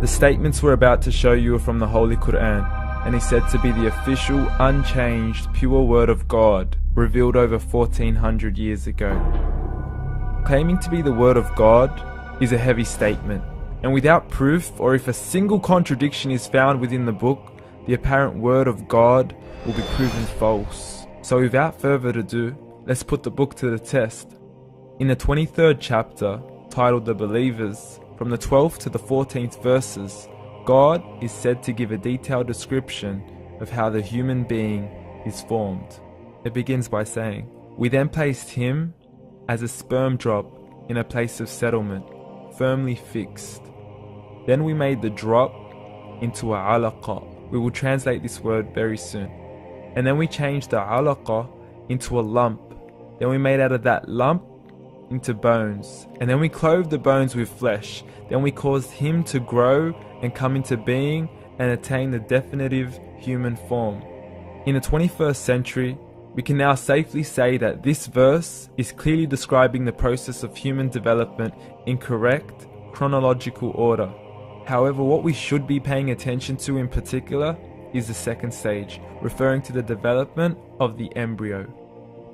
The statements we're about to show you are from the Holy Quran, and is said to be the official, unchanged, pure word of God, revealed over 1400 years ago. Claiming to be the word of God is a heavy statement, and without proof, or if a single contradiction is found within the book, the apparent word of God will be proven false. So without further ado, let's put the book to the test. In the 23rd chapter, titled The Believers, from the 12th to the 14th verses, God is said to give a detailed description of how the human being is formed. It begins by saying, "We then placed him as a sperm drop in a place of settlement, firmly fixed. Then we made the drop into a alaqa." We will translate this word very soon. "And then we changed the alaqa into a lump. Then we made out of that lump into bones. And then we clothed the bones with flesh. Then we caused him to grow and come into being and attain the definitive human form." In the 21st century, we can now safely say that this verse is clearly describing the process of human development in correct chronological order. However, what we should be paying attention to in particular is the second stage, referring to the development of the embryo.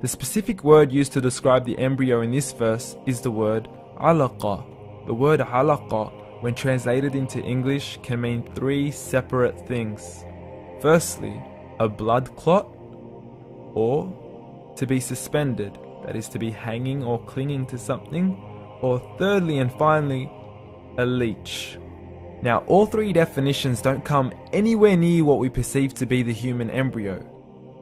The specific word used to describe the embryo in this verse is the word alaqa. The word alaqa, when translated into English, can mean three separate things. Firstly, a blood clot, or to be suspended, that is to be hanging or clinging to something, or thirdly and finally, a leech. Now, all three definitions don't come anywhere near what we perceive to be the human embryo.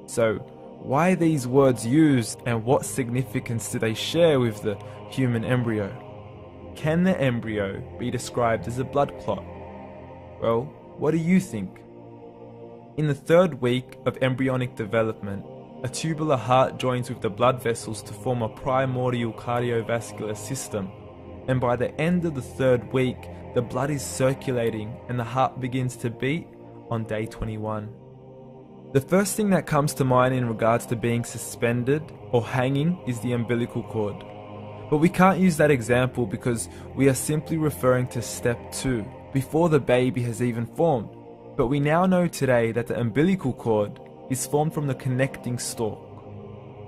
So, why are these words used, and what significance do they share with the human embryo? Can the embryo be described as a blood clot? Well, what do you think? In the 3rd week of embryonic development, a tubular heart joins with the blood vessels to form a primordial cardiovascular system, and by the end of the 3rd week, the blood is circulating and the heart begins to beat on day 21. The first thing that comes to mind in regards to being suspended or hanging is the umbilical cord. But we can't use that example because we are simply referring to step 2, before the baby has even formed. But we now know today that the umbilical cord is formed from the connecting stalk.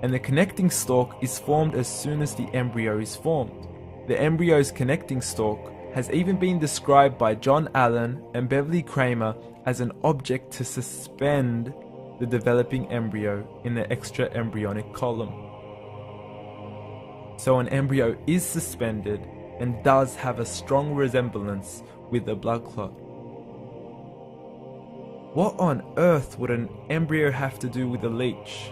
And the connecting stalk is formed as soon as the embryo is formed. The embryo's connecting stalk has even been described by John Allen and Beverly Kramer as an object to suspend the developing embryo in the extra-embryonic column. So an embryo is suspended and does have a strong resemblance with a blood clot. What on earth would an embryo have to do with a leech?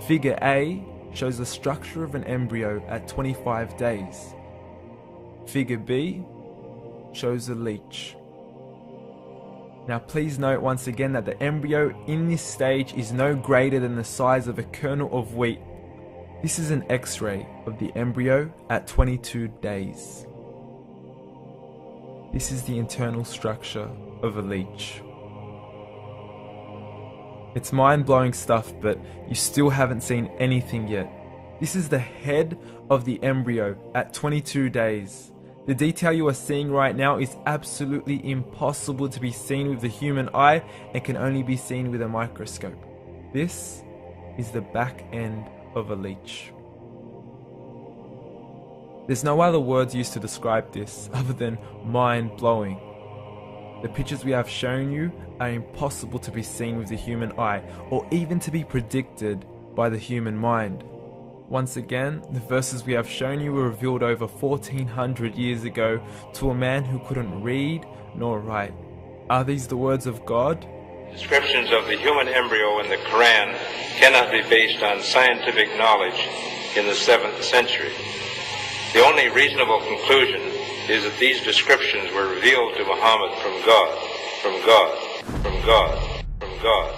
Figure A shows the structure of an embryo at 25 days. Figure B shows a leech. Now please note once again that the embryo in this stage is no greater than the size of a kernel of wheat. This is an X-ray of the embryo at 22 days. This is the internal structure of a leech. It's mind-blowing stuff, but you still haven't seen anything yet. This is the head of the embryo at 22 days. The detail you are seeing right now is absolutely impossible to be seen with the human eye and can only be seen with a microscope. This is the back end of a leech. There's no other words used to describe this other than mind-blowing. The pictures we have shown you are impossible to be seen with the human eye or even to be predicted by the human mind. Once again, the verses we have shown you were revealed over 1400 years ago to a man who couldn't read nor write. Are these the words of God? Descriptions of the human embryo in the Quran cannot be based on scientific knowledge in the 7th century. The only reasonable conclusion is that these descriptions were revealed to Muhammad from God, from God, from God, from God.